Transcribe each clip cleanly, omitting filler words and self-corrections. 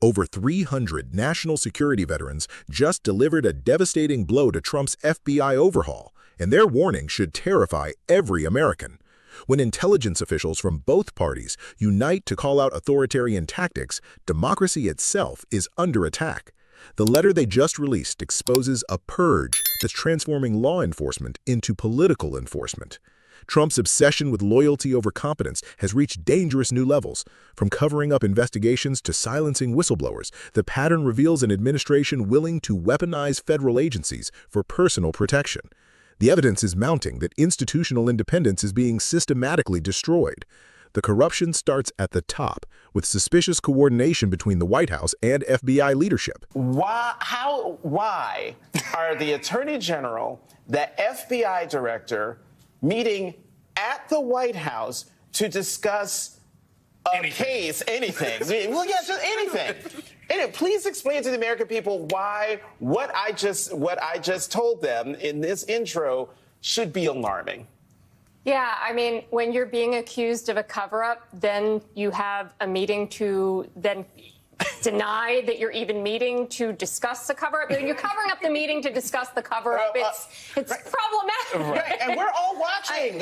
Over 300 national security veterans just delivered a devastating blow to Trump's FBI overhaul, and their warning should terrify every American. When intelligence officials from both parties unite to call out authoritarian tactics, democracy itself is under attack. The letter they just released exposes a purge that's transforming law enforcement into political enforcement. Trump's obsession with loyalty over competence has reached dangerous new levels. From covering up investigations to silencing whistleblowers, the pattern reveals an administration willing to weaponize federal agencies for personal protection. The evidence is mounting that institutional independence is being systematically destroyed. The corruption starts at the top, with suspicious coordination between the White House and FBI leadership. Why are the Attorney General, the FBI Director, meeting at the White House to discuss case, anything? Well, yeah, just anything. And please explain to the American people why what I just told them in this intro should be alarming. Yeah, I mean, when you're being accused of a cover-up, then you have a meeting to then deny that you're even meeting to discuss the cover-up. You're covering up the meeting to discuss the cover-up. It's right. problematic. Right. And we're all watching.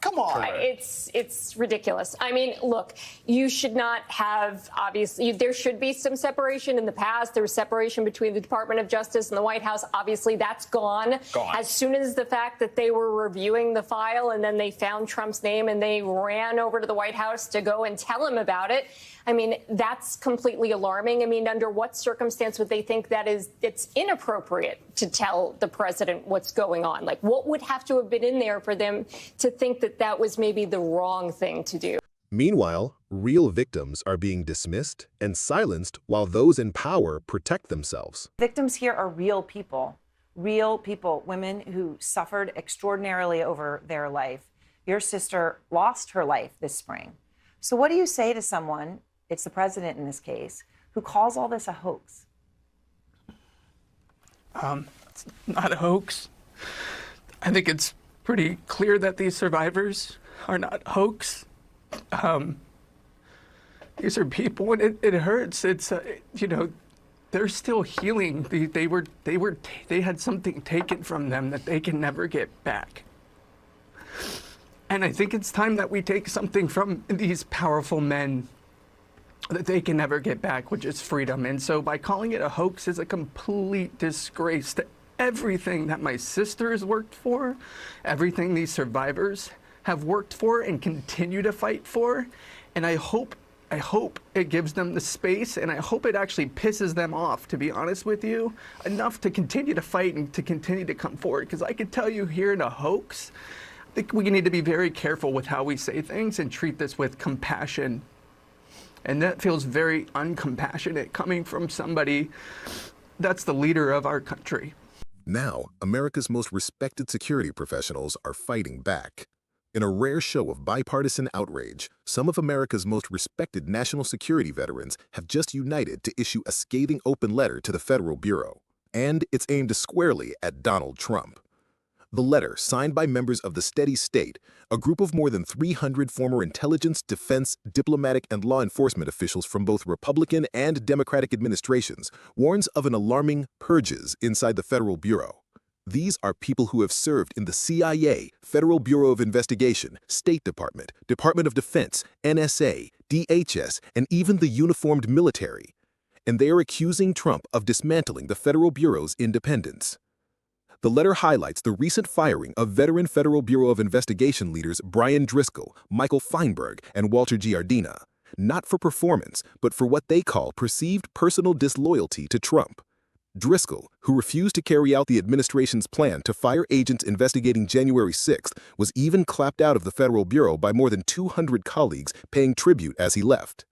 Come on. It's ridiculous. I mean, look, you should not have, obviously, there should be some separation. In the past, there was separation between the Department of Justice and the White House. Obviously, that's gone. As soon as the fact that they were reviewing the file and then they found Trump's name and they ran over to the White House to go and tell him about it, I mean, that's completely alarming. I mean, under what circumstance would they think that it's inappropriate to tell the president what's going on? Like, what would have to have been in there for them to think that that was maybe the wrong thing to do? Meanwhile, real victims are being dismissed and silenced while those in power protect themselves. Victims here are real people, women who suffered extraordinarily over their life. Your sister lost her life this spring. So what do you say to someone, it's the president in this case, who calls all this a hoax? It's not a hoax. I think it's pretty clear that these survivors are not hoax. These are people, and it hurts. It's you know, they're still healing. They had something taken from them that they can never get back. And I think it's time that we take something from these powerful men that they can never get back, which is freedom. And so by calling it a hoax is a complete disgrace to everything that my sister has worked for, everything these survivors have worked for and continue to fight for. And I hope it gives them the space, and I hope it actually pisses them off, to be honest with you, enough to continue to fight and to continue to come forward. Because I can tell you here in a hoax, I think we need to be very careful with how we say things and treat this with compassion. And that feels very uncompassionate coming from somebody that's the leader of our country. Now, America's most respected security professionals are fighting back. In a rare show of bipartisan outrage, some of America's most respected national security veterans have just united to issue a scathing open letter to the Federal Bureau. And it's aimed squarely at Donald Trump. The letter, signed by members of the Steady State, a group of more than 300 former intelligence, defense, diplomatic, and law enforcement officials from both Republican and Democratic administrations, warns of an alarming purges inside the Federal Bureau. These are people who have served in the CIA, Federal Bureau of Investigation, State Department, Department of Defense, NSA, DHS, and even the uniformed military. And they are accusing Trump of dismantling the Federal Bureau's independence. The letter highlights the recent firing of veteran Federal Bureau of Investigation leaders Brian Driscoll, Michael Feinberg, and Walter Giardina, not for performance, but for what they call perceived personal disloyalty to Trump. Driscoll, who refused to carry out the administration's plan to fire agents investigating January 6th, was even clapped out of the Federal Bureau by more than 200 colleagues, paying tribute as he left.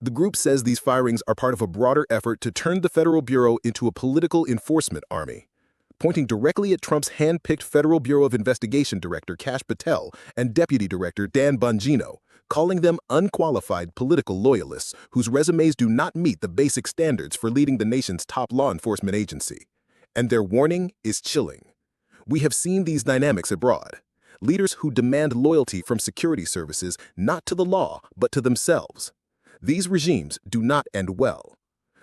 The group says these firings are part of a broader effort to turn the Federal Bureau into a political enforcement army, pointing directly at Trump's hand-picked Federal Bureau of Investigation Director Kash Patel and Deputy Director Dan Bongino, calling them unqualified political loyalists whose resumes do not meet the basic standards for leading the nation's top law enforcement agency. And their warning is chilling. We have seen these dynamics abroad. Leaders who demand loyalty from security services not to the law, but to themselves. These regimes do not end well.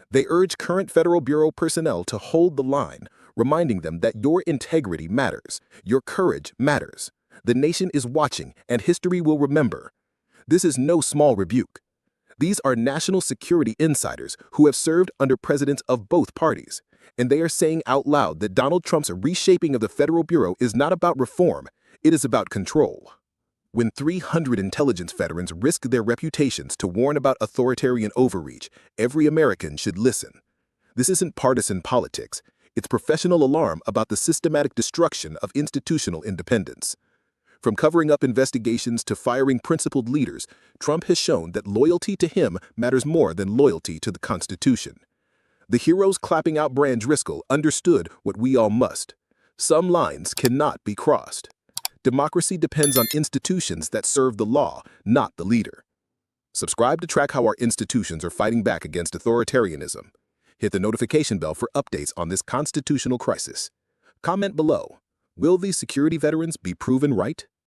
They urge current Federal Bureau personnel to hold the line, reminding them that your integrity matters, your courage matters. The nation is watching, and history will remember. This is no small rebuke. These are national security insiders who have served under presidents of both parties, and they are saying out loud that Donald Trump's reshaping of the Federal Bureau is not about reform, it is about control. When 300 intelligence veterans risk their reputations to warn about authoritarian overreach, every American should listen. This isn't partisan politics, it's professional alarm about the systematic destruction of institutional independence. From covering up investigations to firing principled leaders, Trump has shown that loyalty to him matters more than loyalty to the Constitution. The heroes clapping out Brian Driscoll understood what we all must. Some lines cannot be crossed. Democracy depends on institutions that serve the law, not the leader. Subscribe to track how our institutions are fighting back against authoritarianism. Hit the notification bell for updates on this constitutional crisis. Comment below. Will these security veterans be proven right?